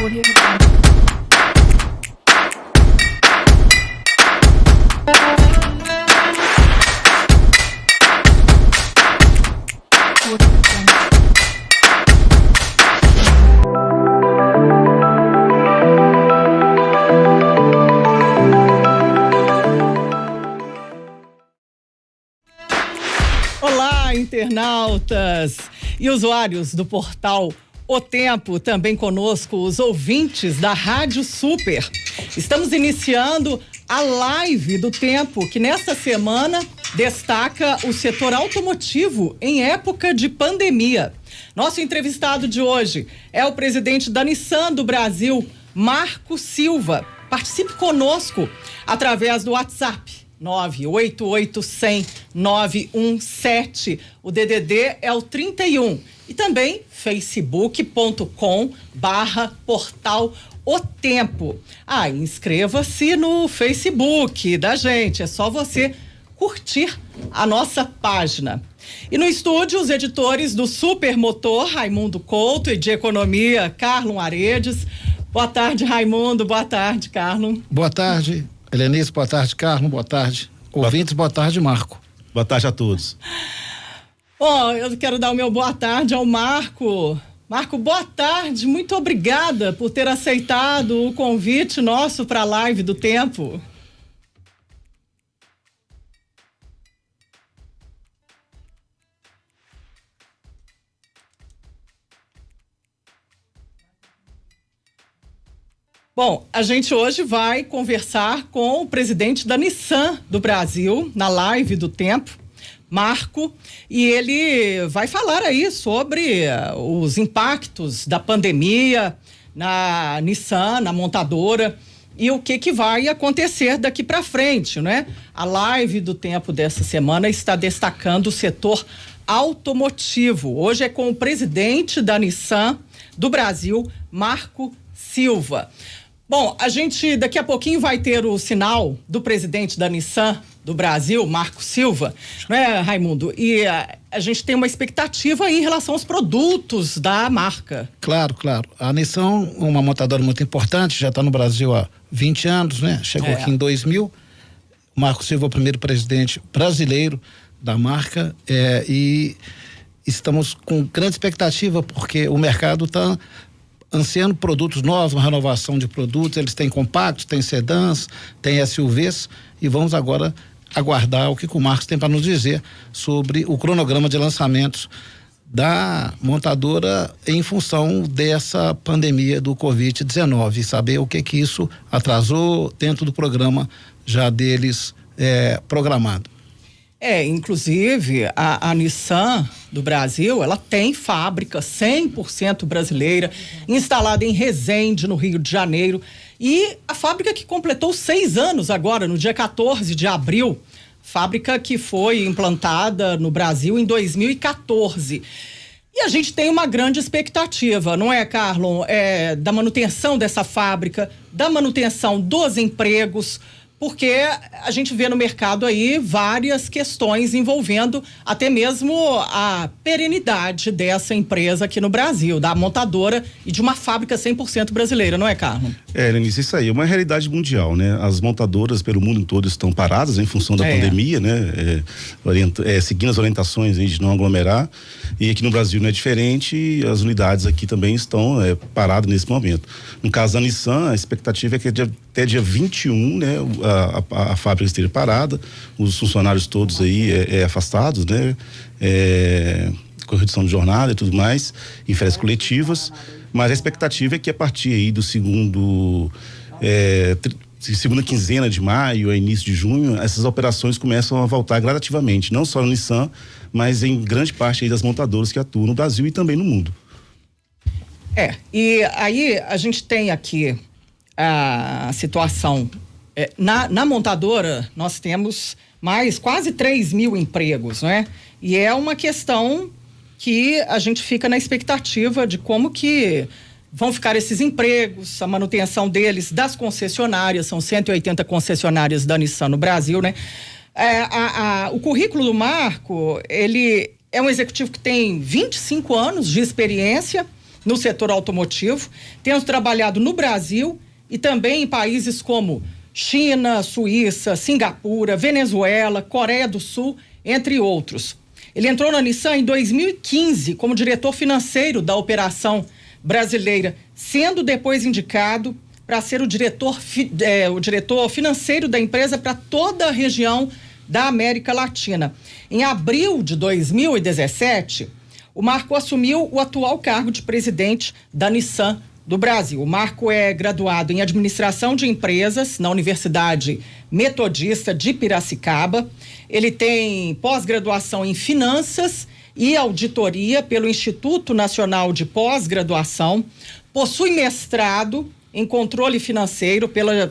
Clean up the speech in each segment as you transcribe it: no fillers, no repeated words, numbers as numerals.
Audio. Olá, internautas e usuários do portal O Tempo, também conosco os ouvintes da Rádio Super. Estamos iniciando a live do Tempo, que nesta semana destaca o setor automotivo em época de pandemia. Nosso entrevistado de hoje é o presidente da Nissan do Brasil, Marco Silva. Participe conosco através do WhatsApp 988-100-917. O DDD é o 31. E também facebook.com/portal O Tempo. Inscreva-se no Facebook da gente. É só você curtir a nossa página. E no estúdio, os editores do Supermotor, Raimundo Couto, e de Economia, Carlos Aredes. Boa tarde, Raimundo. Boa tarde, Carlos. Boa tarde, Helenice. Boa tarde, Carlos. Boa tarde, ouvintes. Boa tarde, Marco. Boa tarde a todos. Bom, eu quero dar o meu boa tarde ao Marco. Marco, boa tarde. Muito obrigada por ter aceitado o convite nosso para a live do Tempo. Bom, a gente hoje vai conversar com o presidente da Nissan do Brasil, na live do Tempo, Marco, e ele vai falar aí sobre os impactos da pandemia na Nissan, na montadora, e o que vai acontecer daqui para frente, né? A live do Tempo dessa semana está destacando o setor automotivo. Hoje é com o presidente da Nissan do Brasil, Marco Silva. Bom, a gente daqui a pouquinho vai ter o sinal do presidente da Nissan do Brasil, Marco Silva, né, Raimundo? E a gente tem uma expectativa em relação aos produtos da marca. Claro. A Nissan, uma montadora muito importante, já está no Brasil há 20 anos, né? Chegou aqui em 2000. Marco Silva é o primeiro presidente brasileiro da marca, e estamos com grande expectativa porque o mercado está ansiando produtos novos, uma renovação de produtos. Eles têm compactos, têm sedãs, têm SUVs, e vamos agora aguardar o que o Marcos tem para nos dizer sobre o cronograma de lançamentos da montadora em função dessa pandemia do Covid-19 e saber o que isso atrasou dentro do programa já deles programado. Inclusive a Nissan do Brasil, ela tem fábrica 100% brasileira, instalada em Resende, no Rio de Janeiro, e a fábrica que completou 6 anos agora, no dia 14 de abril, fábrica que foi implantada no Brasil em 2014. E a gente tem uma grande expectativa, não é, Carlos? Da manutenção dessa fábrica, da manutenção dos empregos, porque a gente vê no mercado aí várias questões envolvendo até mesmo a perenidade dessa empresa aqui no Brasil, da montadora e de uma fábrica 100% brasileira, não é, Carlos? Lenice, isso aí é uma realidade mundial, né? As montadoras pelo mundo todo estão paradas em função da pandemia, né? Seguindo as orientações aí de não aglomerar, e aqui no Brasil não é diferente, as unidades aqui também estão paradas nesse momento. No caso da Nissan, a expectativa é que até dia 21, né? A fábrica esteja parada, os funcionários todos aí afastados, né? Com redução de jornada e tudo mais, em férias coletivas, mas a expectativa é que a partir aí do segunda quinzena de maio, a início de junho, essas operações começam a voltar gradativamente, não só no Nissan, mas em grande parte aí das montadoras que atuam no Brasil e também no mundo. E aí a gente tem aqui a situação. Na montadora, nós temos quase 3 mil empregos, né? E é uma questão que a gente fica na expectativa de como que vão ficar esses empregos, a manutenção deles, das concessionárias. São 180 concessionárias da Nissan no Brasil, né? O currículo do Marco, ele é um executivo que tem 25 anos de experiência no setor automotivo. Temos trabalhado no Brasil e também em países como China, Suíça, Singapura, Venezuela, Coreia do Sul, entre outros. Ele entrou na Nissan em 2015 como diretor financeiro da operação brasileira, sendo depois indicado para ser o diretor financeiro da empresa para toda a região da América Latina. Em abril de 2017, o Marco assumiu o atual cargo de presidente da Nissan do Brasil. O Marco é graduado em Administração de Empresas na Universidade Metodista de Piracicaba. Ele tem pós-graduação em Finanças e Auditoria pelo Instituto Nacional de Pós-Graduação. Possui mestrado em Controle Financeiro pela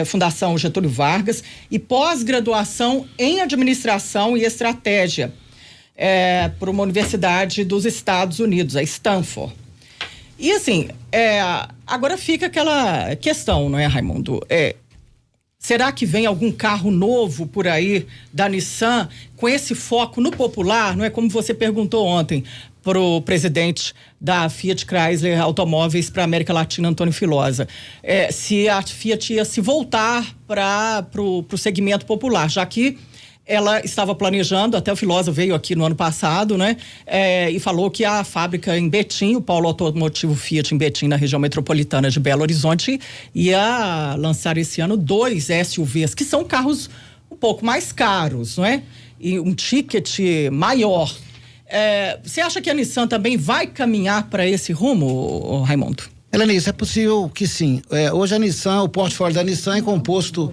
Fundação Getúlio Vargas e pós-graduação em Administração e Estratégia por uma universidade dos Estados Unidos, a Stanford. E assim, agora fica aquela questão, não é, Raimundo? Será que vem algum carro novo por aí da Nissan com esse foco no popular? Não é como você perguntou ontem para o presidente da Fiat Chrysler Automóveis para a América Latina, Antônio Filosa, se a Fiat ia se voltar para o segmento popular, já que ela estava planejando, até o Filosa veio aqui no ano passado, né? E falou que a fábrica em Betim, o polo automotivo Fiat em Betim, na região metropolitana de Belo Horizonte, ia lançar esse ano 2 SUVs, que são carros um pouco mais caros, não é? E um ticket maior. Você acha que a Nissan também vai caminhar para esse rumo, Raimundo? Helenice, é possível que sim. Hoje a Nissan, o portfólio da Nissan é composto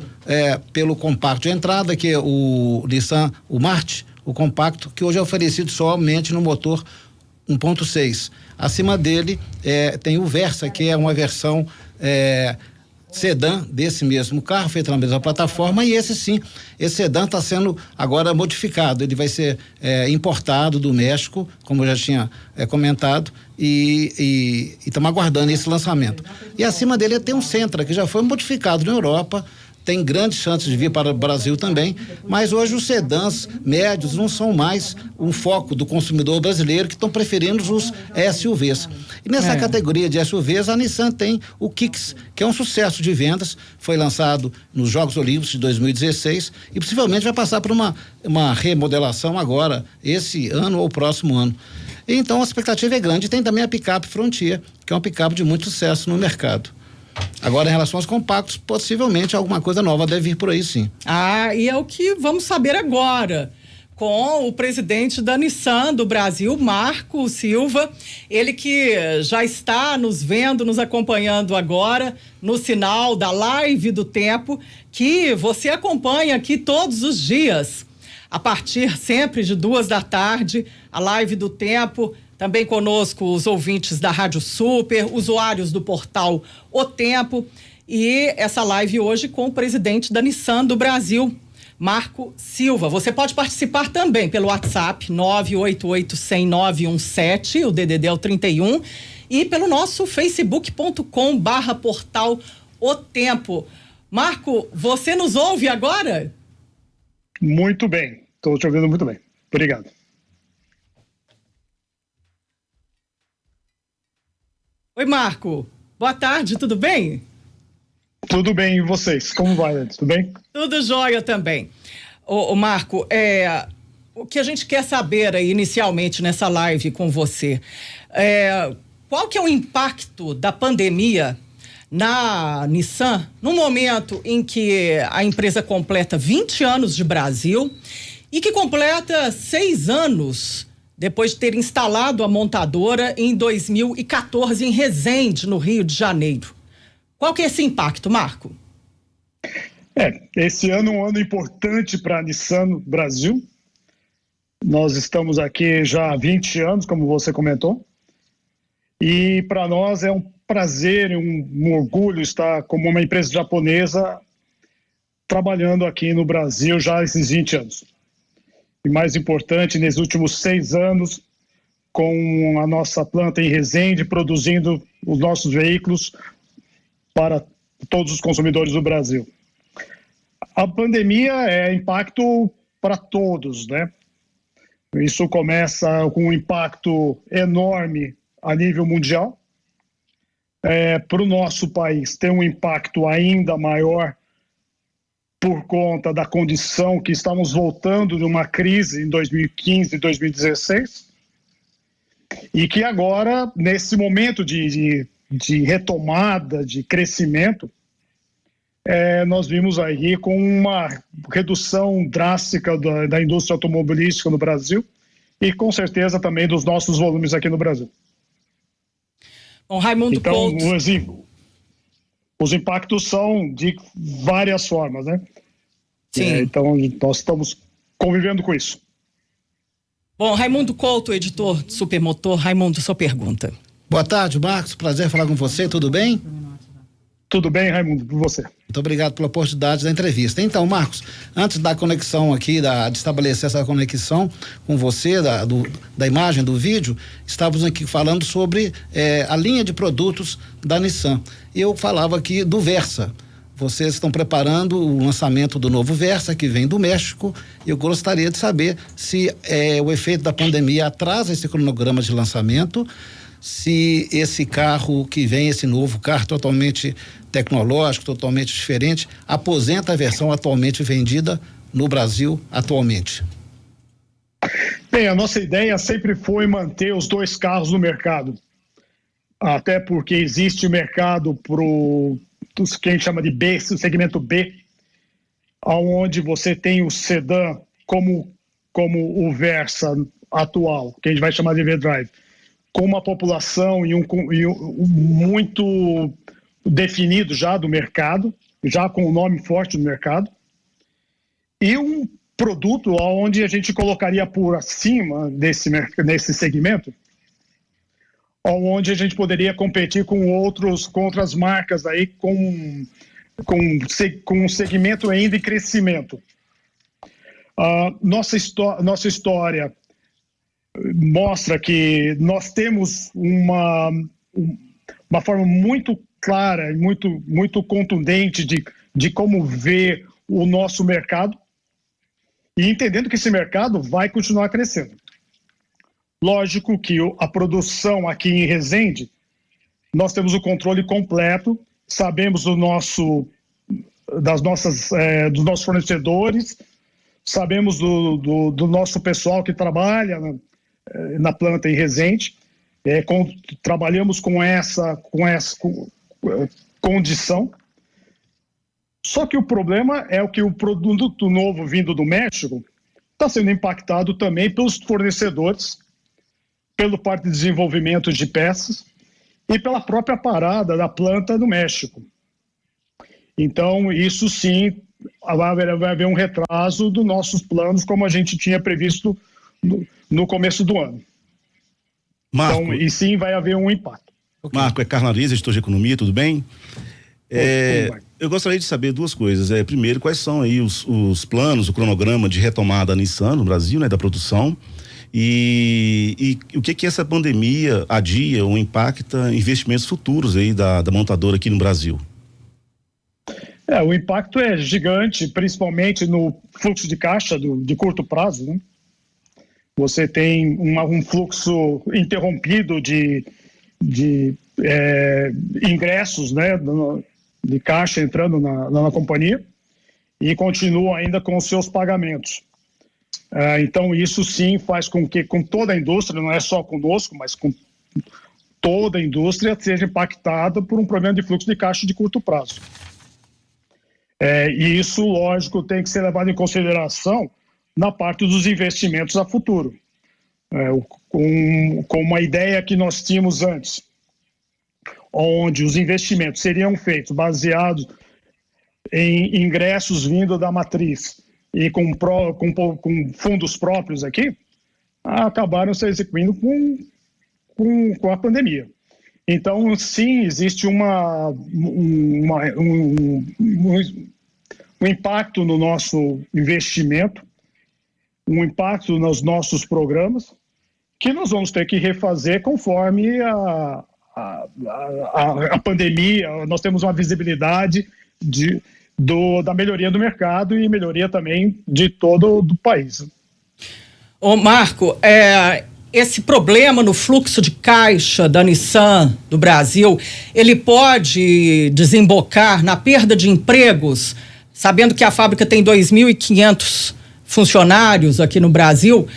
pelo compacto de entrada, que é o Nissan, o March, o compacto, que hoje é oferecido somente no motor 1.6. Acima dele tem o Versa, que é uma versão sedã desse mesmo carro, feito na mesma plataforma, e esse sedã está sendo agora modificado. Ele vai ser importado do México, como eu já tinha comentado, e estamos aguardando esse lançamento. E acima dele tem um Sentra, que já foi modificado na Europa, tem grandes chances de vir para o Brasil também, mas hoje os sedãs médios não são mais um foco do consumidor brasileiro, que estão preferindo os SUVs. E nessa categoria de SUVs, a Nissan tem o Kicks, que é um sucesso de vendas, foi lançado nos Jogos Olímpicos de 2016 e possivelmente vai passar por uma remodelação agora, esse ano ou próximo ano. Então a expectativa é grande. Tem também a picape Frontier, que é uma picape de muito sucesso no mercado. Agora, em relação aos compactos, possivelmente alguma coisa nova deve vir por aí, sim. E é o que vamos saber agora com o presidente da Nissan do Brasil, Marco Silva, ele que já está nos vendo, nos acompanhando agora no sinal da Live do Tempo, que você acompanha aqui todos os dias, a partir sempre de 14h, a Live do Tempo. Também conosco os ouvintes da Rádio Super, usuários do portal O Tempo, e essa live hoje com o presidente da Nissan do Brasil, Marco Silva. Você pode participar também pelo WhatsApp 988-100-917, o DDD é o 31, e pelo nosso facebook.com/portal O Tempo. Marco, você nos ouve agora? Muito bem, estou te ouvindo muito bem. Obrigado. Oi, Marco. Boa tarde, tudo bem? Tudo bem, e vocês? Como vai? Tudo bem? Tudo jóia também. Ô Marco, o que a gente quer saber aí inicialmente nessa live com você, qual que é o impacto da pandemia na Nissan, no momento em que a empresa completa 20 anos de Brasil e que completa 6 anos depois de ter instalado a montadora em 2014 em Resende, no Rio de Janeiro. Qual que é esse impacto, Marco? Esse ano é um ano importante para a Nissan Brasil. Nós estamos aqui já há 20 anos, como você comentou, e para nós é um prazer e um orgulho estar como uma empresa japonesa trabalhando aqui no Brasil já há esses 20 anos. E mais importante, nesses últimos 6 anos, com a nossa planta em Resende, produzindo os nossos veículos para todos os consumidores do Brasil. A pandemia é impacto para todos, né? Isso começa com um impacto enorme a nível mundial, para o nosso país tem um impacto ainda maior por conta da condição que estamos voltando de uma crise em 2015 e 2016, e que agora, nesse momento de retomada, de crescimento, nós vimos aí com uma redução drástica da indústria automobilística no Brasil e com certeza também dos nossos volumes aqui no Brasil. Bom, Raimundo Couto. Os impactos são de várias formas, né? Sim. Então, nós estamos convivendo com isso. Bom, Raimundo Couto, editor do Supermotor. Raimundo, sua pergunta. Boa tarde, Marcos. Prazer falar com você. Tudo bem? Tudo bem, Raimundo, com você. Muito obrigado pela oportunidade da entrevista. Então, Marcos, antes da conexão aqui, de estabelecer essa conexão com você, da imagem, do vídeo, estávamos aqui falando sobre a linha de produtos da Nissan. Eu falava aqui do Versa. Vocês estão preparando o lançamento do novo Versa, que vem do México. Eu gostaria de saber se o efeito da pandemia atrasa esse cronograma de lançamento, se esse carro que vem, esse novo carro totalmente tecnológico, totalmente diferente, aposenta a versão atualmente vendida no Brasil atualmente. Bem, a nossa ideia sempre foi manter os dois carros no mercado, até porque existe o mercado para o que a gente chama de B, o segmento B, onde você tem o sedã como o Versa atual, que a gente vai chamar de V-Drive, com uma população e um muito definido já do mercado, já com um nome forte no mercado, e um produto onde a gente colocaria por acima nesse segmento, onde a gente poderia competir com outras marcas aí com um segmento ainda em crescimento. Nossa história mostra que nós temos uma forma muito clara e muito contundente de como ver o nosso mercado e entendendo que esse mercado vai continuar crescendo. Lógico que a produção aqui em Resende, nós temos o controle completo, sabemos dos nossos fornecedores, sabemos do nosso pessoal que trabalha na planta em Resende, trabalhamos com essa condição. Só que o problema é que o produto novo vindo do México está sendo impactado também pelos fornecedores, pela parte de desenvolvimento de peças e pela própria parada da planta no México. Então, isso sim vai haver um retraso dos nossos planos, como a gente tinha previsto no começo do ano. Marco, então, e sim vai haver um impacto. Marco, Carnaliza, editor de economia, tudo bem? Eu gostaria de saber duas coisas. Primeiro, quais são aí os planos, o cronograma de retomada da Nissan no Brasil, né, da produção, e o que essa pandemia adia ou impacta investimentos futuros aí da montadora aqui no Brasil? O impacto é gigante, principalmente no fluxo de caixa de curto prazo, né? Você tem um fluxo interrompido de ingressos, né, de caixa entrando na companhia e continua ainda com os seus pagamentos. Então, isso sim faz com que com toda a indústria, não é só conosco, mas com toda a indústria, seja impactada por um problema de fluxo de caixa de curto prazo. E isso, lógico, tem que ser levado em consideração na parte dos investimentos a futuro. Com uma ideia que nós tínhamos antes, onde os investimentos seriam feitos baseados em ingressos vindo da matriz e com fundos próprios aqui, acabaram se execuindo com a pandemia. Então, sim, existe um impacto no nosso investimento, um impacto nos nossos programas, que nós vamos ter que refazer conforme a pandemia. Nós temos uma visibilidade da melhoria do mercado e melhoria também de todo o país. Ô Marco, esse problema no fluxo de caixa da Nissan do Brasil, ele pode desembocar na perda de empregos, sabendo que a fábrica tem 2.500 funcionários aqui no Brasil,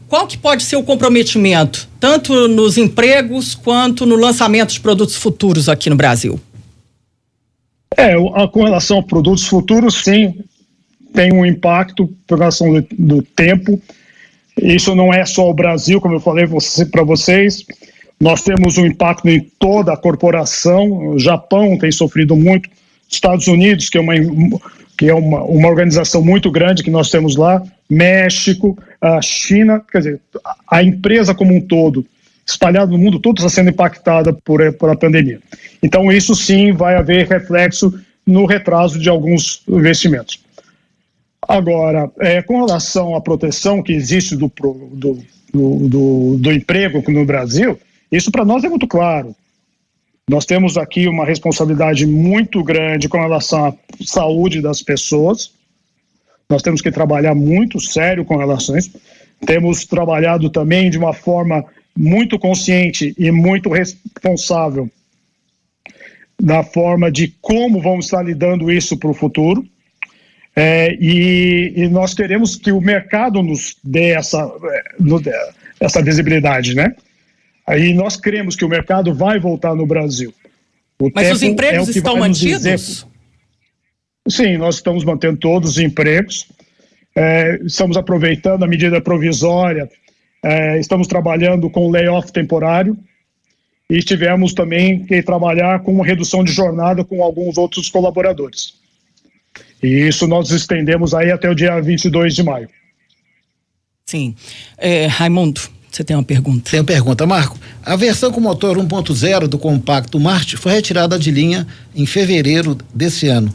qual que pode ser o comprometimento, tanto nos empregos quanto no lançamento de produtos futuros aqui no Brasil? Com relação a produtos futuros, sim, tem um impacto por relação do tempo. Isso não é só o Brasil, como eu falei para vocês, nós temos um impacto em toda a corporação. O Japão tem sofrido muito, Estados Unidos, que é uma organização muito grande que nós temos lá, México, a China, quer dizer, a empresa como um todo, espalhada no mundo todo, está sendo impactada por a pandemia. Então, isso sim vai haver reflexo no retraso de alguns investimentos. Agora, com relação à proteção que existe do emprego no Brasil, isso para nós é muito claro. Nós temos aqui uma responsabilidade muito grande com relação à saúde das pessoas. Nós temos que trabalhar muito sério com relação a isso. Temos trabalhado também de uma forma muito consciente e muito responsável na forma de como vamos estar lidando isso para o futuro. E nós queremos que o mercado nos dê essa visibilidade, né? Aí nós cremos que o mercado vai voltar no Brasil. Mas os empregos estão mantidos? Sim, nós estamos mantendo todos os empregos. Estamos aproveitando a medida provisória. Estamos trabalhando com layoff temporário. E tivemos também que trabalhar com redução de jornada com alguns outros colaboradores. E isso nós estendemos aí até o dia 22 de maio. Sim. Raimundo, você tem uma pergunta? Tenho pergunta, Marco. A versão com motor 1.0 do compacto Marte foi retirada de linha em fevereiro desse ano.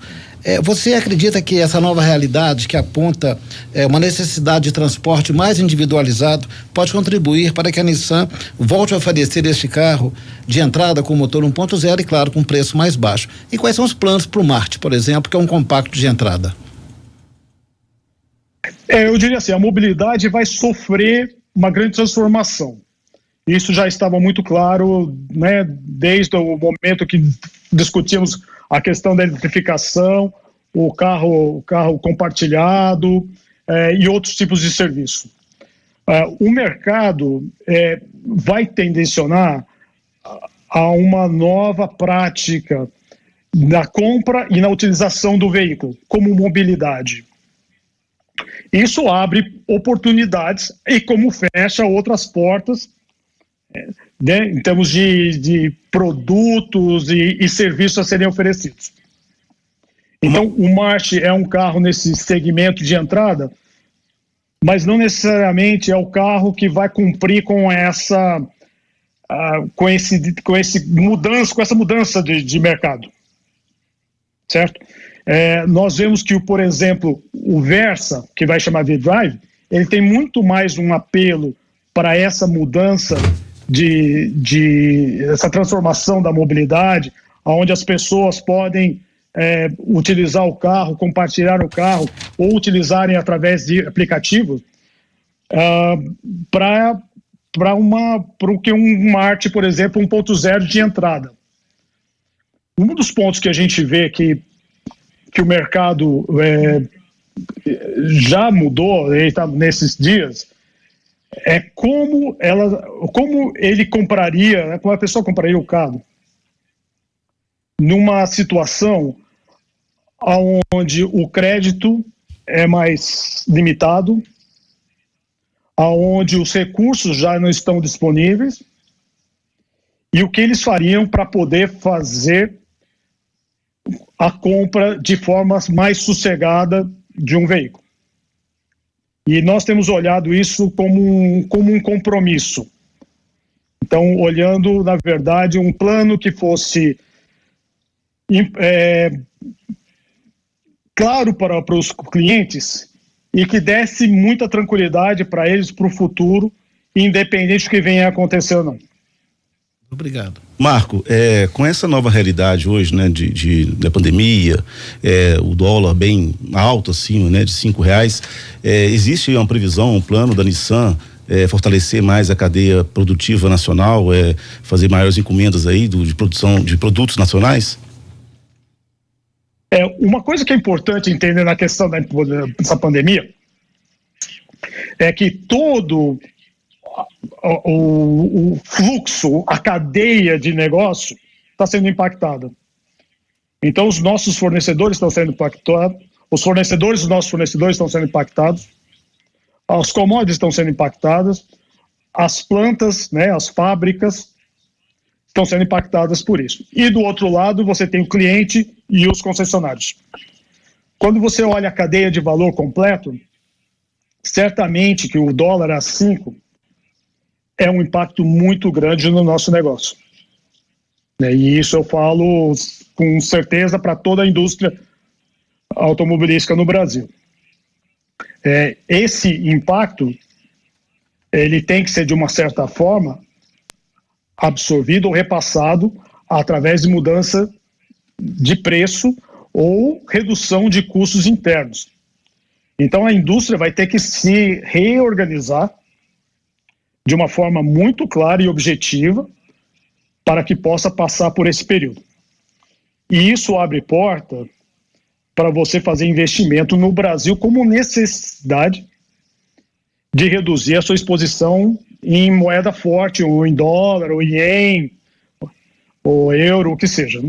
Você acredita que essa nova realidade que aponta uma necessidade de transporte mais individualizado pode contribuir para que a Nissan volte a oferecer este carro de entrada com motor 1.0 e, claro, com preço mais baixo? E quais são os planos para o Marte, por exemplo, que é um compacto de entrada? Eu diria assim, a mobilidade vai sofrer uma grande transformação. Isso já estava muito claro, né, desde o momento que discutimos a questão da eletrificação, o carro compartilhado e outros tipos de serviço. O mercado vai tendencionar a uma nova prática na compra e na utilização do veículo como mobilidade. Isso abre oportunidades e como fecha outras portas, né, em termos de produtos e serviços a serem oferecidos. Então, o Marte é um carro nesse segmento de entrada, mas não necessariamente é o carro que vai cumprir com essa mudança de mercado, certo? Nós vemos que, por exemplo, o Versa, que vai chamar de Drive, ele tem muito mais um apelo para essa mudança essa transformação da mobilidade, onde as pessoas podem utilizar o carro, compartilhar o carro ou utilizarem através de aplicativos para um Marte, por exemplo, 1.0 de entrada. Um dos pontos que a gente vê que o mercado já mudou nesses dias é como ele compraria, né, como a pessoa compraria o carro numa situação onde o crédito é mais limitado, onde os recursos já não estão disponíveis, e o que eles fariam para poder fazer a compra de forma mais sossegada de um veículo. E nós temos olhado isso como um compromisso. Então, olhando, na verdade, um plano que fosse claro para os clientes e que desse muita tranquilidade para eles para o futuro, independente do que venha a acontecer ou não. Obrigado. Marco, com essa nova realidade hoje, né, da pandemia, o dólar bem alto, acima, né, de R$5, existe uma previsão, um plano da Nissan fortalecer mais a cadeia produtiva nacional, fazer maiores encomendas aí de produção de produtos nacionais? Uma coisa que é importante entender na questão dessa pandemia é que todo o fluxo, a cadeia de negócio está sendo impactada. Então, os nossos fornecedores estão sendo impactados, os fornecedores dos nossos fornecedores estão sendo impactados, as commodities estão sendo impactadas, as plantas, né, as fábricas estão sendo impactadas por isso. E do outro lado, você tem o cliente e os concessionários. Quando você olha a cadeia de valor completo, certamente que o dólar a 5 é um impacto muito grande no nosso negócio. E isso eu falo com certeza para toda a indústria automobilística no Brasil. Esse impacto, ele tem que ser, de uma certa forma, absorvido ou repassado através de mudança de preço ou redução de custos internos. Então, a indústria vai ter que se reorganizar de uma forma muito clara e objetiva para que possa passar por esse período. E isso abre porta para você fazer investimento no Brasil como necessidade de reduzir a sua exposição em moeda forte, ou em dólar, ou em ien, ou euro, o que seja.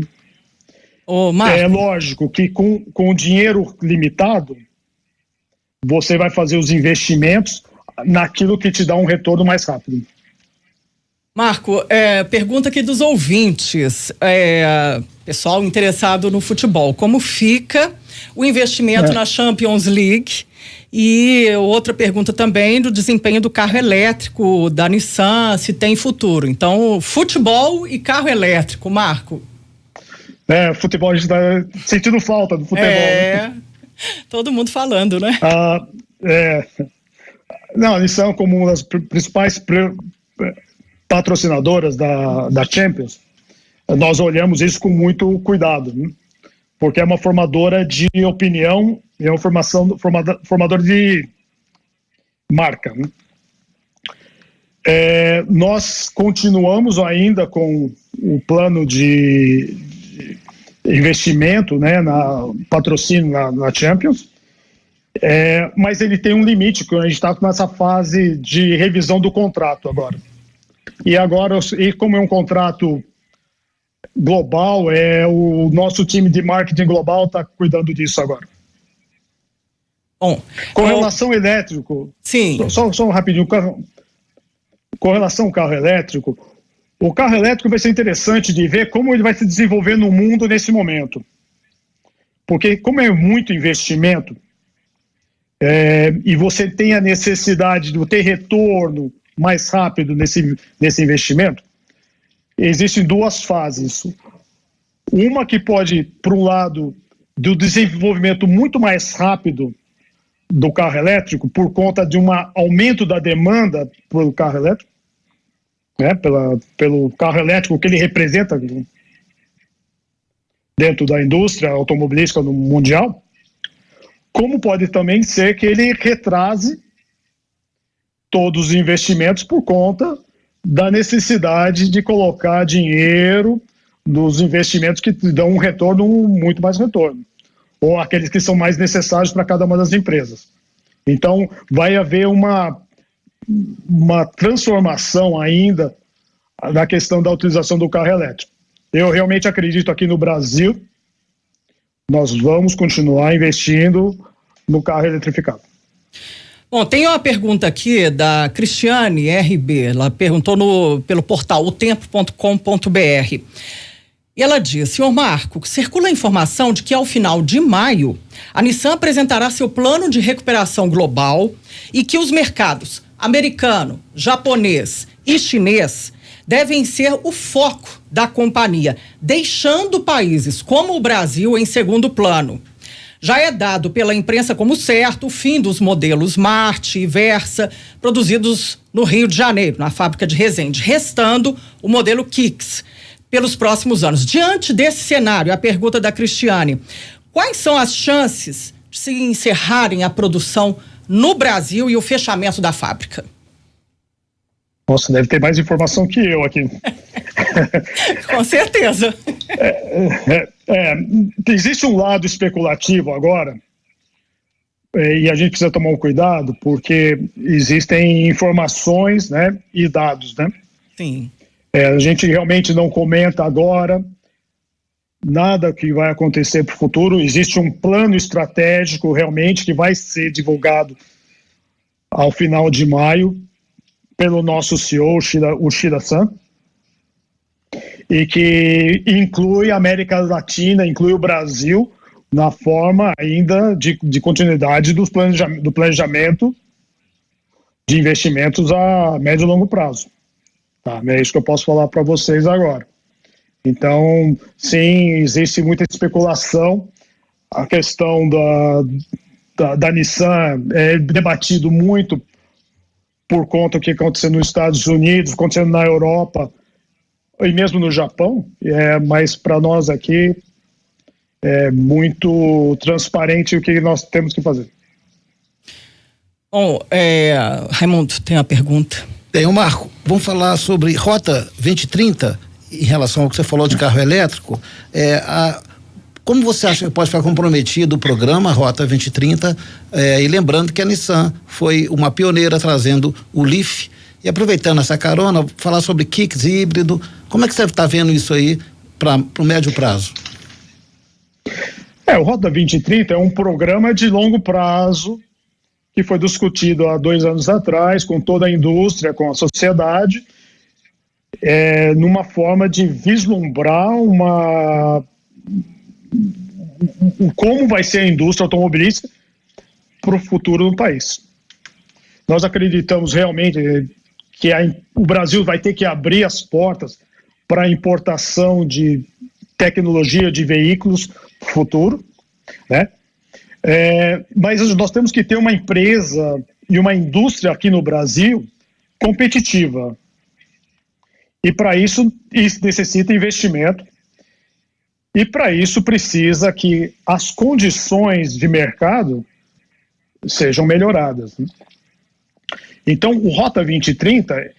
É lógico que com o dinheiro limitado, você vai fazer os investimentos naquilo que te dá um retorno mais rápido. Marco, pergunta aqui dos ouvintes, pessoal interessado no futebol, como fica o investimento na Champions League? E outra pergunta também do desempenho do carro elétrico da Nissan, se tem futuro. Então, futebol e carro elétrico, Marco. Futebol, a gente está sentindo falta do futebol. Né? Todo mundo falando, né? Não, a Nissan, como uma das principais patrocinadoras da Champions, nós olhamos isso com muito cuidado, né? Porque é uma formadora de opinião, é uma formadora de marca, né? Nós continuamos ainda com o plano de investimento, né, patrocínio na Champions, mas ele tem um limite, que a gente está nessa fase de revisão do contrato agora. E como é um contrato global, o nosso time de marketing global está cuidando disso agora. Bom, com relação ao elétrico, sim. Só rapidinho, com relação ao carro elétrico, o carro elétrico vai ser interessante de ver como ele vai se desenvolver no mundo nesse momento. Porque como é muito investimento, e você tem a necessidade de ter retorno mais rápido nesse investimento, existem duas fases. Uma que pode, por um lado, do desenvolvimento muito mais rápido do carro elétrico, por conta de um aumento da demanda pelo carro elétrico, né, pelo carro elétrico que ele representa dentro da indústria automobilística no mundial, como pode também ser que ele retrase todos os investimentos por conta da necessidade de colocar dinheiro nos investimentos que dão um retorno, muito mais retorno, ou aqueles que são mais necessários para cada uma das empresas. Então, vai haver uma transformação ainda na questão da utilização do carro elétrico. Eu realmente acredito aqui no Brasil, nós vamos continuar investindo no carro eletrificado. Bom, tem uma pergunta aqui da Cristiane RB, ela perguntou pelo portal otempo.com.br. E ela diz: senhor Marco, circula a informação de que ao final de maio, a Nissan apresentará seu plano de recuperação global e que os mercados americano, japonês e chinês devem ser o foco da companhia, deixando países como o Brasil em segundo plano. Já é dado pela imprensa como certo o fim dos modelos Marte e Versa, produzidos no Rio de Janeiro, na fábrica de Resende, restando o modelo Kicks pelos próximos anos. Diante desse cenário, a pergunta da Cristiane: quais são as chances de se encerrarem a produção no Brasil e o fechamento da fábrica? Nossa, deve ter mais informação que eu aqui. Com certeza. Existe um lado especulativo agora, e a gente precisa tomar um cuidado, porque existem informações, né, e dados, né? Sim. A gente realmente não comenta agora nada que vai acontecer para o futuro. Existe um plano estratégico realmente que vai ser divulgado ao final de maio pelo nosso CEO, o Shida-san, e que inclui a América Latina, inclui o Brasil, na forma ainda de continuidade do planejamento de investimentos a médio e longo prazo. Tá? É isso que eu posso falar para vocês agora. Então, sim, existe muita especulação. A questão da Nissan é debatido muito por conta do que aconteceu nos Estados Unidos, acontecendo na Europa e mesmo no Japão, mas para nós aqui é muito transparente o que nós temos que fazer. Bom, Raimundo, tem uma pergunta. Tem, Marco, vamos falar sobre Rota 2030 em relação ao que você falou de carro elétrico. Como você acha que pode ficar comprometido o programa Rota 2030? E lembrando que a Nissan foi uma pioneira trazendo o Leaf. E aproveitando essa carona, falar sobre Kicks híbrido. Como é que você está vendo isso aí para o médio prazo? O Rota 2030 é um programa de longo prazo que foi discutido há 2 anos atrás com toda a indústria, com a sociedade, numa forma de vislumbrar como vai ser a indústria automobilística para o futuro do país. Nós acreditamos realmente que o Brasil vai ter que abrir as portas para a importação de tecnologia de veículos futuro, né? Mas nós temos que ter uma empresa e uma indústria aqui no Brasil competitiva. E para isso necessita investimento. E para isso precisa que as condições de mercado sejam melhoradas, né? Então, o Rota 2030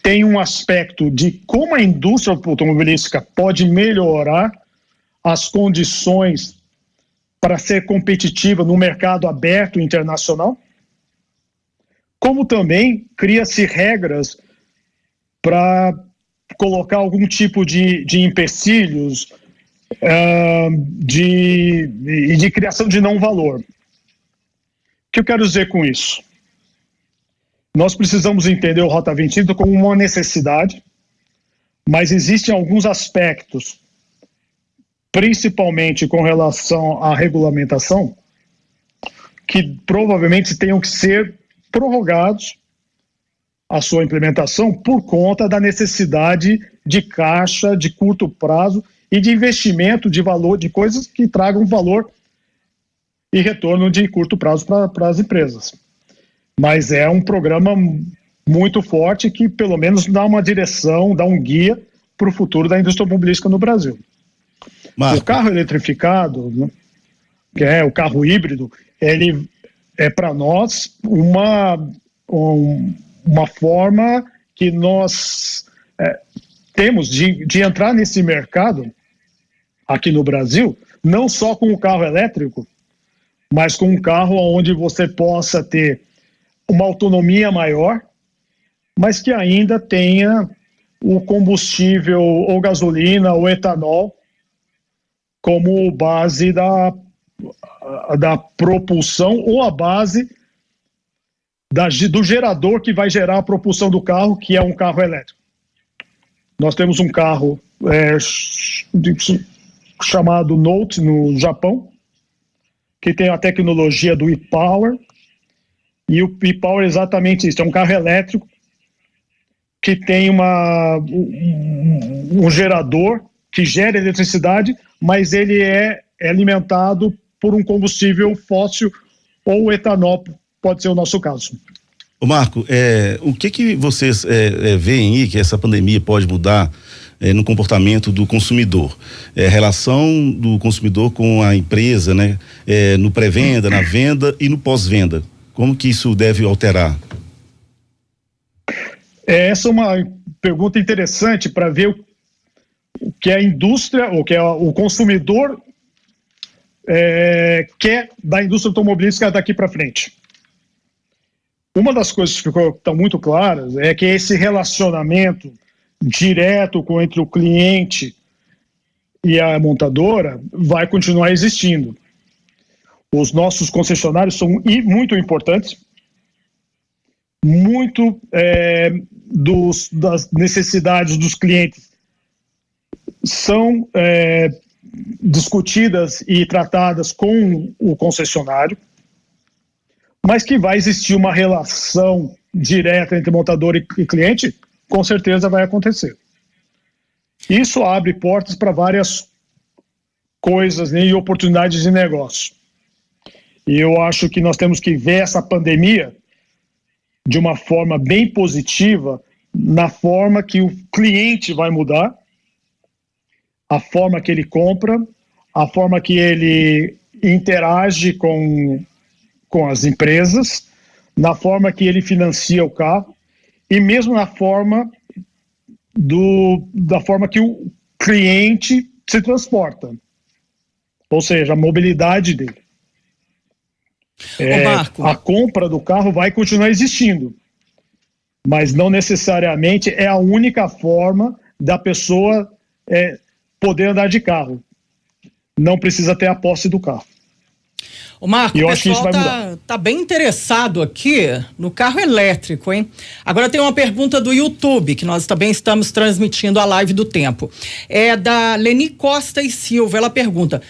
tem um aspecto de como a indústria automobilística pode melhorar as condições para ser competitiva no mercado aberto internacional, como também cria-se regras para colocar algum tipo de empecilhos de criação de não valor. O que eu quero dizer com isso? Nós precisamos entender o Rota 2030 como uma necessidade, mas existem alguns aspectos, principalmente com relação à regulamentação, que provavelmente tenham que ser prorrogados a sua implementação por conta da necessidade de caixa de curto prazo e de investimento de valor, de coisas que tragam valor e retorno de curto prazo para as empresas. Mas é um programa muito forte que pelo menos dá uma direção, dá um guia para o futuro da indústria automobilística no Brasil. Marco. O carro eletrificado, né, que é o carro híbrido, ele é para nós uma forma que nós temos de entrar nesse mercado aqui no Brasil, não só com o carro elétrico, mas com um carro onde você possa ter uma autonomia maior, mas que ainda tenha o combustível ou gasolina ou etanol como base da propulsão ou a base do gerador que vai gerar a propulsão do carro, que é um carro elétrico. Nós temos um carro chamado Note no Japão, que tem a tecnologia do e-Power, e o e-Power é exatamente isso, é um carro elétrico que tem um gerador que gera eletricidade, mas ele é alimentado por um combustível fóssil ou etanol, pode ser o nosso caso. Ô Marco, o que vocês veem aí que essa pandemia pode mudar no comportamento do consumidor? Relação do consumidor com a empresa, né? No pré-venda, na venda e no pós-venda. Como que isso deve alterar? Essa é uma pergunta interessante para ver o que a indústria, o que o consumidor quer da indústria automobilística daqui para frente. Uma das coisas que estão muito claras é que esse relacionamento direto entre o cliente e a montadora vai continuar existindo. Os nossos concessionários são muito importantes, muito das necessidades dos clientes são discutidas e tratadas com o concessionário, mas que vai existir uma relação direta entre montador e cliente, com certeza vai acontecer. Isso abre portas para várias coisas, né, e oportunidades de negócio. E eu acho que nós temos que ver essa pandemia de uma forma bem positiva, na forma que o cliente vai mudar, a forma que ele compra, a forma que ele interage com as empresas, na forma que ele financia o carro e mesmo na forma da forma que o cliente se transporta, ou seja, a mobilidade dele. A compra do carro vai continuar existindo, mas não necessariamente é a única forma da pessoa poder andar de carro. Não precisa ter a posse do carro. O Marco, o pessoal tá bem interessado aqui no carro elétrico, hein? Agora tem uma pergunta do YouTube, que nós também estamos transmitindo a live do Tempo. É da Leni Costa e Silva. Ela pergunta: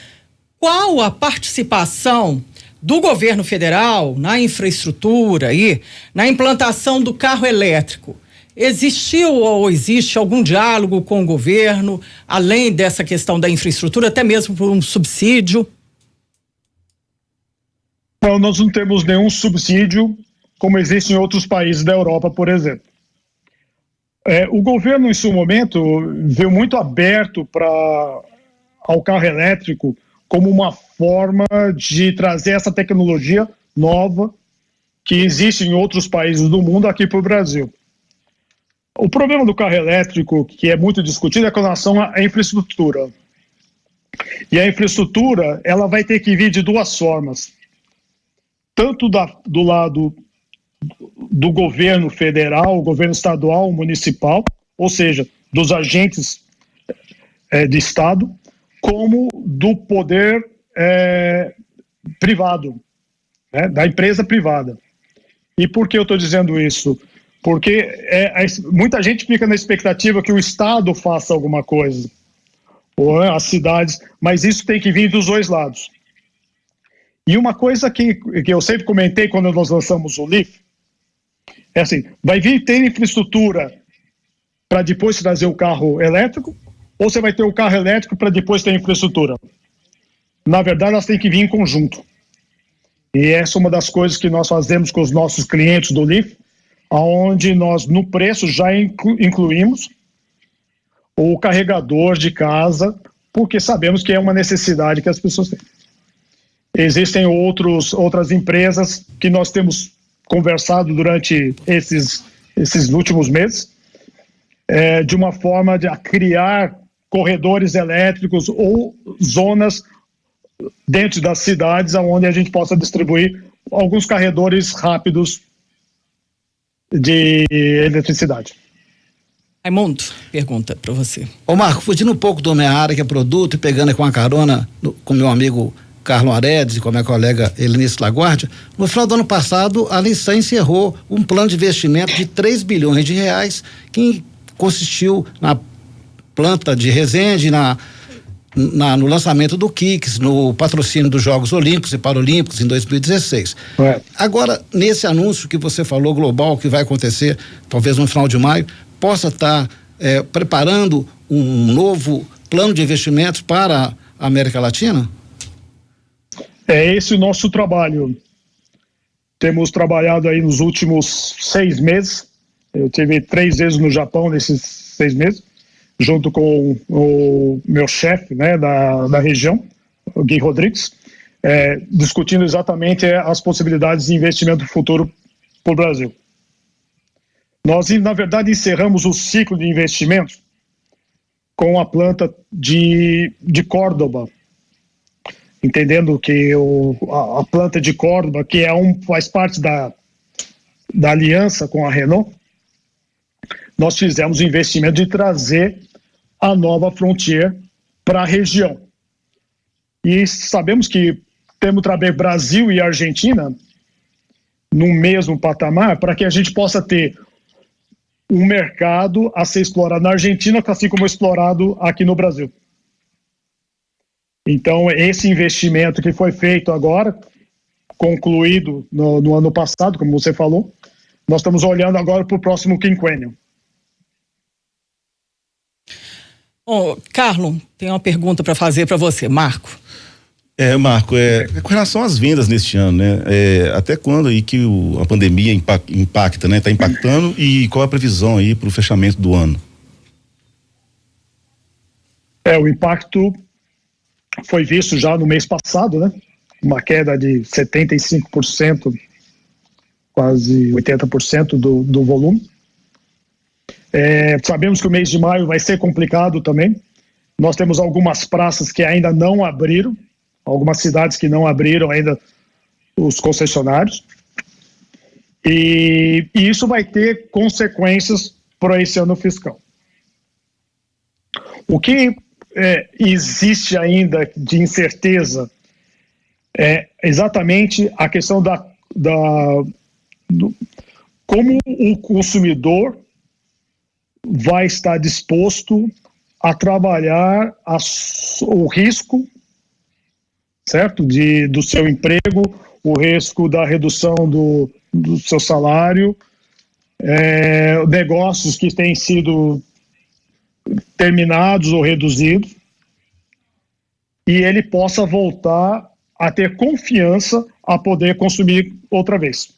qual a participação do governo federal na infraestrutura e na implantação do carro elétrico? Existiu ou existe algum diálogo com o governo, além dessa questão da infraestrutura, até mesmo por um subsídio? Não, nós não temos nenhum subsídio como existe em outros países da Europa, por exemplo. O governo, em seu momento, veio muito aberto ao carro elétrico como uma forma de trazer essa tecnologia nova que existe em outros países do mundo aqui para o Brasil. O problema do carro elétrico, que é muito discutido, é com relação à infraestrutura. E a infraestrutura, ela vai ter que vir de duas formas. Tanto do lado do governo federal, governo estadual, municipal, ou seja, dos agentes de Estado, como do poder privado, né, da empresa privada. E por que eu estou dizendo isso? Porque muita gente fica na expectativa que o Estado faça alguma coisa, ou as cidades, mas isso tem que vir dos dois lados. E uma coisa que eu sempre comentei quando nós lançamos o Leaf, é assim, vai vir ter infraestrutura para depois trazer o carro elétrico, ou você vai ter o carro elétrico para depois ter a infraestrutura? Na verdade, elas têm que vir em conjunto. E essa é uma das coisas que nós fazemos com os nossos clientes do Leaf, onde nós, no preço, já incluímos o carregador de casa, porque sabemos que é uma necessidade que as pessoas têm. Existem outras empresas que nós temos conversado durante esses últimos meses, de uma forma de criar corredores elétricos ou zonas dentro das cidades onde a gente possa distribuir alguns carregadores rápidos de eletricidade. Raimundo, pergunta para você. Ô Marco, fugindo um pouco da minha área, que é produto, e pegando com a carona com meu amigo Carlos Aredes e com a minha colega Helenice Laguardia, no final do ano passado a Nissan encerrou um plano de investimento de 3 bilhões de reais que consistiu na planta de Resende, no lançamento do Kicks, no patrocínio dos Jogos Olímpicos e Paralímpicos em 2016. Agora, nesse anúncio que você falou global, que vai acontecer talvez no final de maio, possa estar preparando um novo plano de investimentos para a América Latina? É esse o nosso trabalho. Temos trabalhado aí nos últimos 6 meses. Eu tive 3 vezes no Japão nesses 6 meses, junto com o meu chefe, né, da região, o Gui Rodrigues, discutindo exatamente as possibilidades de investimento futuro para o Brasil. Nós, na verdade, encerramos o ciclo de investimentos com a planta de Córdoba, entendendo que a planta de Córdoba, que faz parte da aliança com a Renault, nós fizemos o investimento de trazer a nova Frontier para a região. E sabemos que temos também Brasil e Argentina no mesmo patamar, para que a gente possa ter um mercado a ser explorado na Argentina, assim como explorado aqui no Brasil. Então, esse investimento que foi feito agora, concluído no ano passado, como você falou, nós estamos olhando agora para o próximo quinquênio. Bom, Carlos, tem uma pergunta para fazer para você, Marco. Marco, com relação às vendas neste ano, né? Até quando aí que a pandemia impacta, né? Está impactando, e qual é a previsão aí para o fechamento do ano? O impacto foi visto já no mês passado, né? Uma queda de 75%, quase 80% do volume. Sabemos que o mês de maio vai ser complicado também. Nós temos algumas praças que ainda não abriram, algumas cidades que não abriram ainda os concessionários, e isso vai ter consequências para esse ano fiscal. O que existe ainda de incerteza é exatamente a questão como o consumidor vai estar disposto a trabalhar o risco, certo? Do seu emprego, o risco da redução do seu salário, negócios que têm sido terminados ou reduzidos, e ele possa voltar a ter confiança a poder consumir outra vez.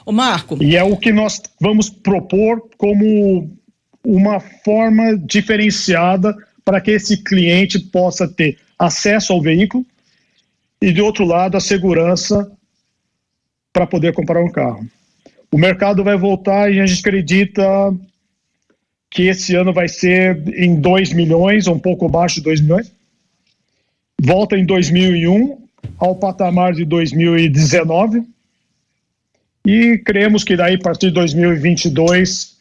Ô Marco. E é o que nós vamos propor como uma forma diferenciada para que esse cliente possa ter acesso ao veículo e, de outro lado, a segurança para poder comprar um carro. O mercado vai voltar e a gente acredita que esse ano vai ser em 2 milhões, ou um pouco abaixo de 2 milhões. Volta em 2001 ao patamar de 2019 e cremos que daí, a partir de 2022,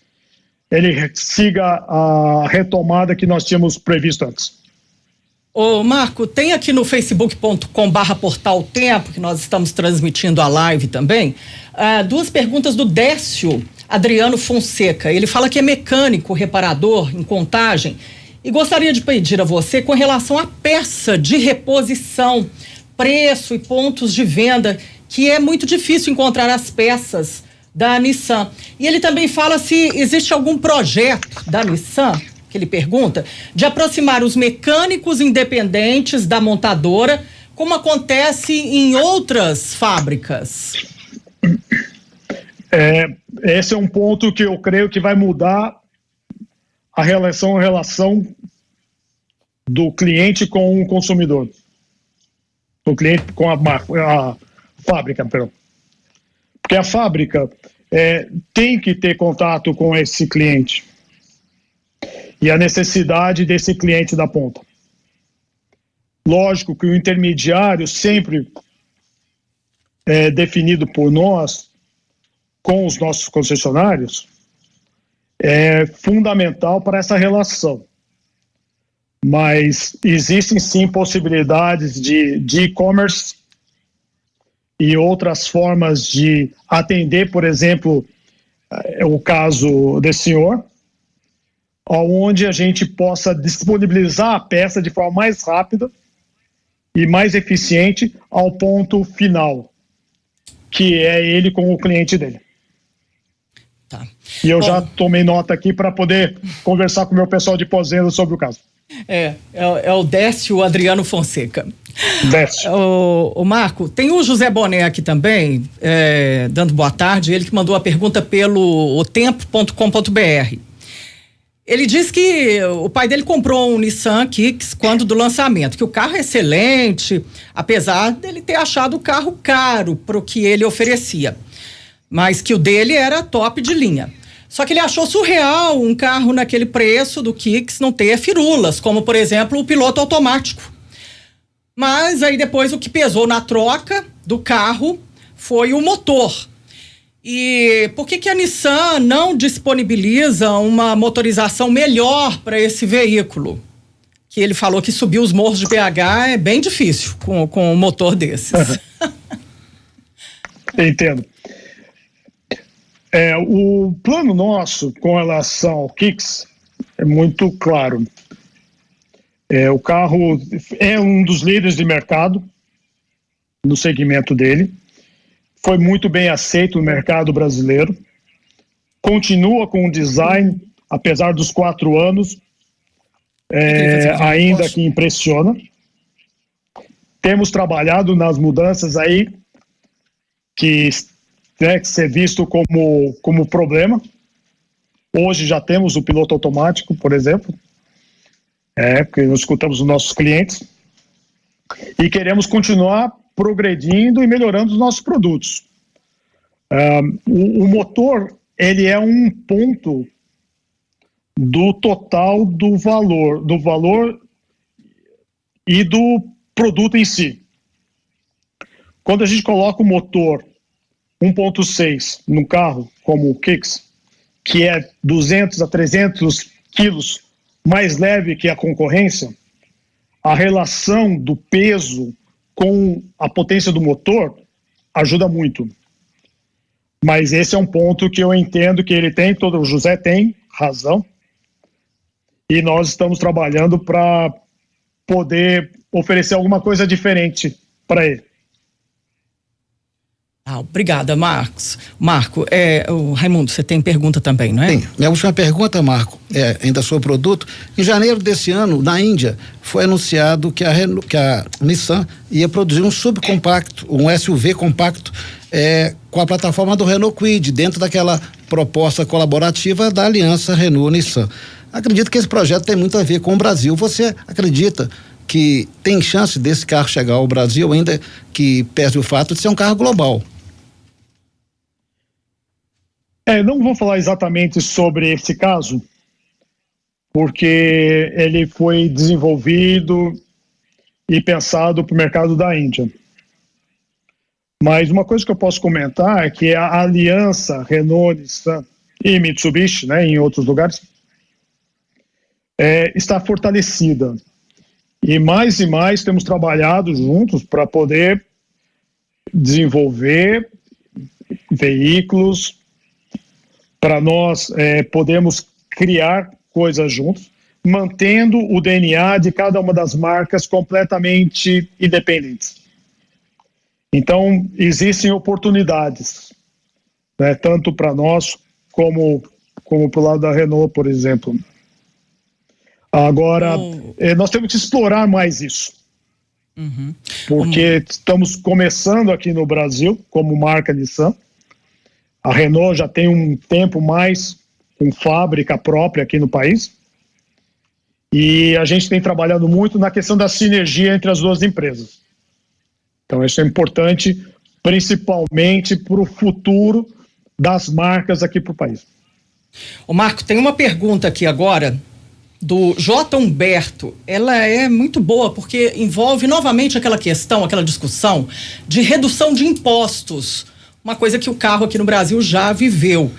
ele siga a retomada que nós tínhamos previsto antes. Ô Marco, tem aqui no facebook.com/portal Tempo, que nós estamos transmitindo a live também, 2 perguntas do Décio Adriano Fonseca. Ele fala que é mecânico, reparador em Contagem, e gostaria de pedir a você com relação à peça de reposição, preço e pontos de venda, que é muito difícil encontrar as peças da Nissan. E ele também fala se existe algum projeto da Nissan, que ele pergunta, de aproximar os mecânicos independentes da montadora, como acontece em outras fábricas. Esse é um ponto que eu creio que vai mudar a relação do cliente com o consumidor. Do cliente com a fábrica, perdão. Porque a fábrica tem que ter contato com esse cliente e a necessidade desse cliente da ponta. Lógico que o intermediário sempre é definido por nós, com os nossos concessionários, é fundamental para essa relação. Mas existem sim possibilidades de e-commerce e outras formas de atender, por exemplo, o caso desse senhor, onde a gente possa disponibilizar a peça de forma mais rápida e mais eficiente ao ponto final, que é ele com o cliente dele. Tá. E eu já tomei nota aqui para poder conversar com o meu pessoal de pós-venda sobre o caso. É o Décio Adriano Fonseca. Décio. O Marco, tem o José Boné aqui também, dando boa tarde, ele que mandou a pergunta pelo otempo.com.br. Ele diz que o pai dele comprou um Nissan Kicks quando do lançamento, que o carro é excelente, apesar dele ter achado o carro caro para o que ele oferecia, mas que o dele era top de linha. Só que ele achou surreal um carro naquele preço do Kicks não ter firulas, como, por exemplo, o piloto automático. Mas aí depois o que pesou na troca do carro foi o motor. E por que a Nissan não disponibiliza uma motorização melhor para esse veículo? Que ele falou que subir os morros de BH é bem difícil com um motor desses. Entendo. O plano nosso com relação ao Kicks é muito claro. O carro é um dos líderes de mercado no segmento dele. Foi muito bem aceito no mercado brasileiro. Continua com um design, apesar dos 4 anos, ainda que impressiona. Temos trabalhado nas mudanças aí que ser visto como problema. Hoje já temos o piloto automático, por exemplo, porque nós escutamos os nossos clientes e queremos continuar progredindo e melhorando os nossos produtos. O motor, ele é um ponto do total do valor e do produto em si. Quando a gente coloca o motor 1.6 no carro, como o Kicks, que é 200 a 300 quilos mais leve que a concorrência, a relação do peso com a potência do motor ajuda muito. Mas esse é um ponto que eu entendo que ele tem, o José tem razão, e nós estamos trabalhando para poder oferecer alguma coisa diferente para ele. Obrigada, Marcos. Marco, o Raimundo, você tem pergunta também, não é? Sim. Minha última pergunta, Marco, ainda sobre o produto. Em janeiro desse ano, na Índia, foi anunciado que a Nissan ia produzir um subcompacto, um SUV compacto, com a plataforma do Renault Kwid, dentro daquela proposta colaborativa da aliança Renault-Nissan. Acredito que esse projeto tem muito a ver com o Brasil. Você acredita que tem chance desse carro chegar ao Brasil, ainda que pese o fato de ser um carro global? Não vou falar exatamente sobre esse caso, porque ele foi desenvolvido e pensado para o mercado da Índia. Mas uma coisa que eu posso comentar é que a aliança Renault, Nissan e Mitsubishi, em outros lugares, está fortalecida. E mais temos trabalhado juntos para poder desenvolver veículos, para nós podermos criar coisas juntos, mantendo o DNA de cada uma das marcas completamente independentes. Então, existem oportunidades, tanto para nós como para o lado da Renault, por exemplo. Agora, nós temos que explorar mais isso. Uhum. Porque estamos começando aqui no Brasil, como marca Nissan. A Renault já tem um tempo mais com fábrica própria aqui no país. E a gente tem trabalhado muito na questão da sinergia entre as duas empresas. Então, isso é importante, principalmente para o futuro das marcas aqui para o país. Marco, tem uma pergunta aqui agora do J. Humberto. Ela é muito boa porque envolve novamente aquela questão, aquela discussão de redução de impostos, uma coisa que o carro aqui no Brasil já viveu.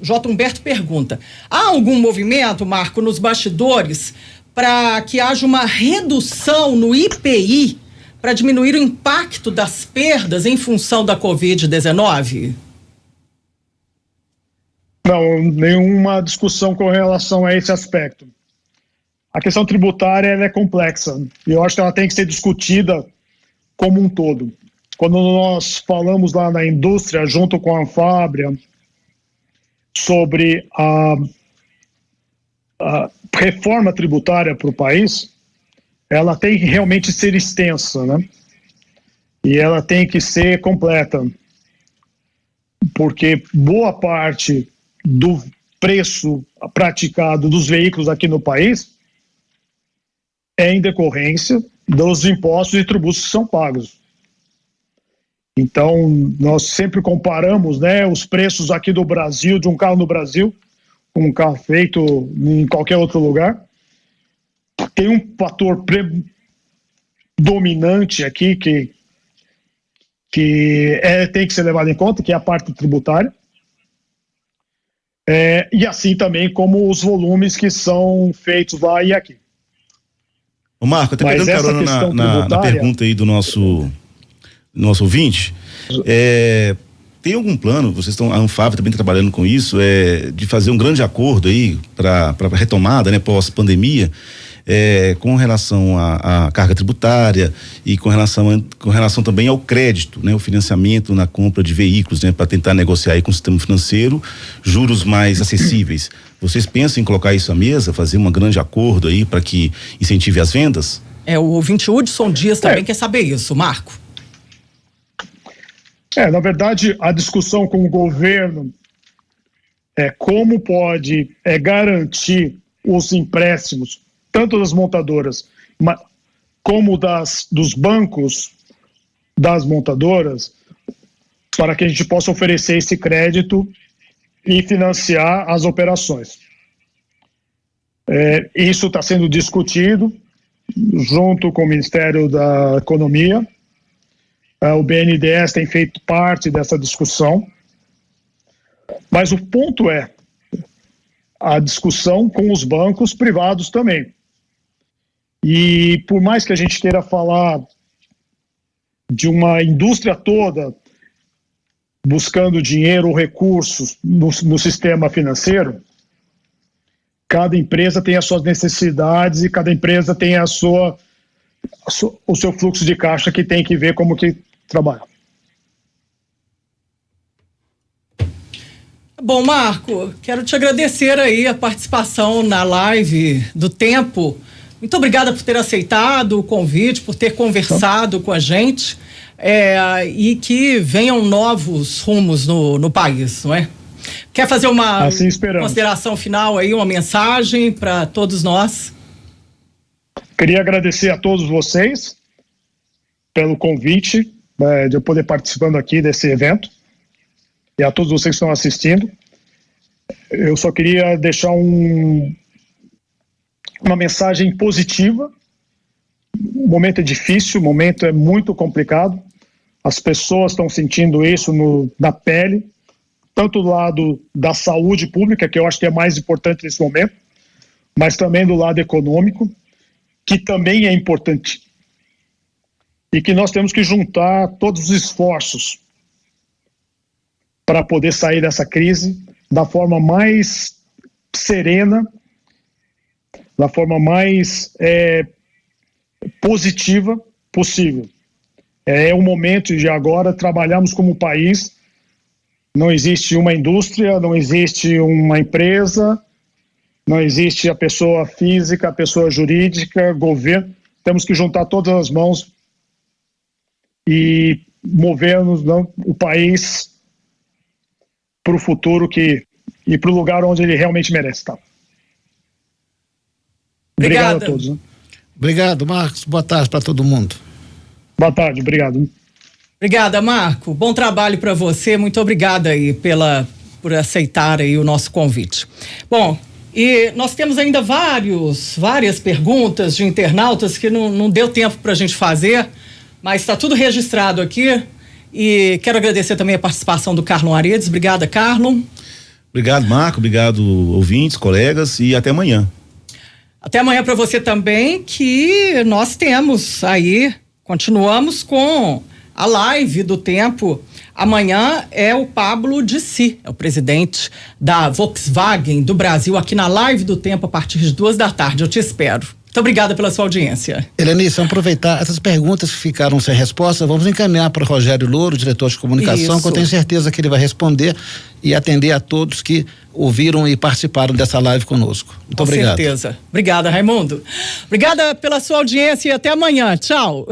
J. Humberto pergunta, há algum movimento, Marco, nos bastidores para que haja uma redução no IPI para diminuir o impacto das perdas em função da Covid-19? Não, nenhuma discussão com relação a esse aspecto. A questão tributária ela é complexa e eu acho que ela tem que ser discutida como um todo. Quando nós falamos lá na indústria, junto com a Anfávia, sobre a reforma tributária para o país, ela tem que realmente ser extensa, E ela tem que ser completa. Porque boa parte do preço praticado dos veículos aqui no país é em decorrência dos impostos e tributos que são pagos. Então, nós sempre comparamos, né, os preços aqui do Brasil, de um carro no Brasil, com um carro feito em qualquer outro lugar. Tem um fator dominante aqui que tem que ser levado em conta, que é a parte tributária. E assim também como os volumes que são feitos lá e aqui. Ô Marco, até pegando carona na pergunta aí do nosso ouvinte, tem algum plano, a Anfávia também trabalhando com isso, de fazer um grande acordo aí para retomada, né, pós-pandemia, com relação à carga tributária e com relação também ao crédito, né, o financiamento na compra de veículos, né, para tentar negociar aí com o sistema financeiro juros mais acessíveis. Vocês pensam em colocar isso à mesa, fazer um grande acordo aí para que incentive as vendas? O ouvinte Hudson Dias também quer saber isso, Marco. Na verdade, a discussão com o governo é como pode garantir os empréstimos, tanto das montadoras como dos bancos das montadoras, para que a gente possa oferecer esse crédito e financiar as operações. Isso está sendo discutido junto com o Ministério da Economia. O BNDES tem feito parte dessa discussão, mas o ponto é a discussão com os bancos privados também. E por mais que a gente queira falar de uma indústria toda buscando dinheiro ou recursos no sistema financeiro, cada empresa tem as suas necessidades e cada empresa tem o seu fluxo de caixa que tem que ver como que trabalha. Bom, Marco, quero te agradecer aí a participação na live do Tempo. Muito obrigada por ter aceitado o convite, por ter conversado com a gente, e que venham novos rumos no país, não é? Quer fazer uma consideração final aí, uma mensagem para todos nós? Queria agradecer a todos vocês pelo convite, de eu poder participando aqui desse evento, e a todos vocês que estão assistindo. Eu só queria deixar uma mensagem positiva. O momento é difícil, o momento é muito complicado. As pessoas estão sentindo isso na pele, tanto do lado da saúde pública, que eu acho que é mais importante nesse momento, mas também do lado econômico, que também é importante. E que nós temos que juntar todos os esforços para poder sair dessa crise da forma mais serena, da forma mais positiva possível. É o momento de agora trabalharmos como país. Não existe uma indústria, não existe uma empresa, não existe a pessoa física, a pessoa jurídica, governo. Temos que juntar todas as mãos e movermos o país para o futuro e para o lugar onde ele realmente merece estar. Obrigado a todos. Né? Obrigado, Marcos. Boa tarde para todo mundo. Boa tarde, obrigado. Obrigada, Marco. Bom trabalho para você. Muito obrigada aí por aceitar aí o nosso convite. Bom, e nós temos ainda várias perguntas de internautas que não deu tempo para a gente fazer, mas está tudo registrado aqui. E quero agradecer também a participação do Carlon Aredes. Obrigada, Carlon. Obrigado, Marco. Obrigado, ouvintes, colegas, e até amanhã. Até amanhã para você também, que nós temos aí, continuamos com a live do Tempo. Amanhã é o Pablo Dissi, é o presidente da Volkswagen do Brasil, aqui na live do Tempo a partir de 14h. Eu te espero. Muito obrigada pela sua audiência. Helenice, vamos aproveitar essas perguntas que ficaram sem resposta, vamos encaminhar para o Rogério Louro, diretor de comunicação, que eu tenho certeza que ele vai responder e atender a todos que ouviram e participaram dessa live conosco. Muito obrigado. Com certeza. Obrigada, Raimundo. Obrigada pela sua audiência e até amanhã. Tchau.